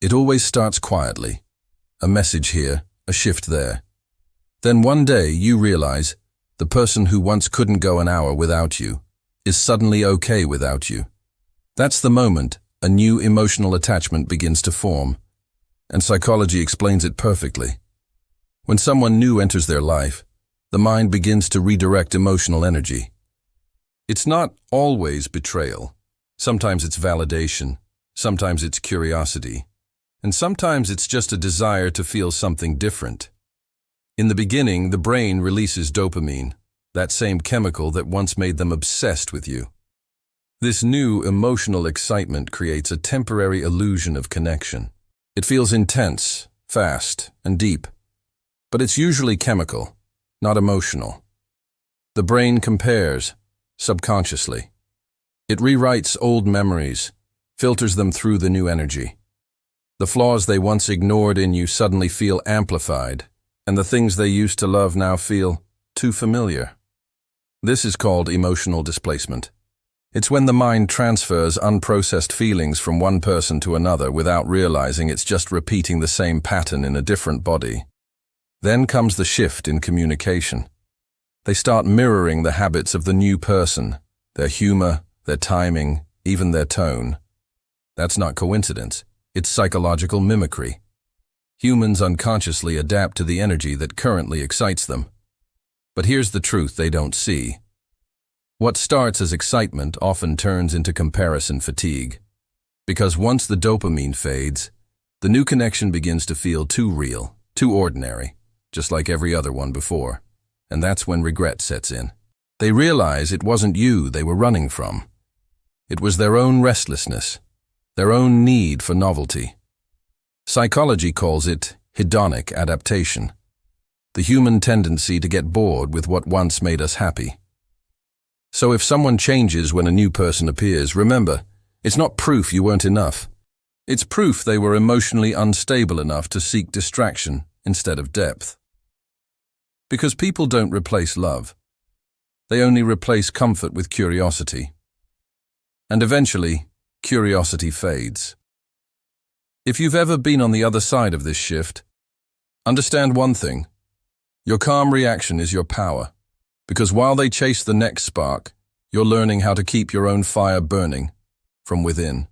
It always starts quietly. A message here, a shift there. Then one day you realize the person who once couldn't go an hour without you is suddenly okay without you. That's the moment a new emotional attachment begins to form, and psychology explains it perfectly. When someone new enters their life, the mind begins to redirect emotional energy. It's not always betrayal. Sometimes it's validation, sometimes it's curiosity, and sometimes it's just a desire to feel something different. In the beginning, the brain releases dopamine, that same chemical that once made them obsessed with you. This new emotional excitement creates a temporary illusion of connection. It feels intense, fast, and deep, but it's usually chemical, not emotional. The brain compares, subconsciously. It rewrites old memories, filters them through the new energy. The flaws they once ignored in you suddenly feel amplified, and the things they used to love now feel too familiar. This is called emotional displacement. It's when the mind transfers unprocessed feelings from one person to another without realizing it's just repeating the same pattern in a different body. Then comes the shift in communication. They start mirroring the habits of the new person, their humor, their timing, even their tone. That's not coincidence. It's psychological mimicry. Humans unconsciously adapt to the energy that currently excites them. But here's the truth they don't see. What starts as excitement often turns into comparison fatigue. Because once the dopamine fades, the new connection begins to feel too real, too ordinary, just like every other one before. And that's when regret sets in. They realize it wasn't you they were running from. It was their own restlessness, their own need for novelty. Psychology calls it hedonic adaptation, the human tendency to get bored with what once made us happy. So if someone changes when a new person appears, remember, it's not proof you weren't enough. It's proof they were emotionally unstable enough to seek distraction instead of depth. Because people don't replace love. They only replace comfort with curiosity. And eventually, curiosity fades. If you've ever been on the other side of this shift, understand one thing. Your calm reaction is your power, because while they chase the next spark, you're learning how to keep your own fire burning from within.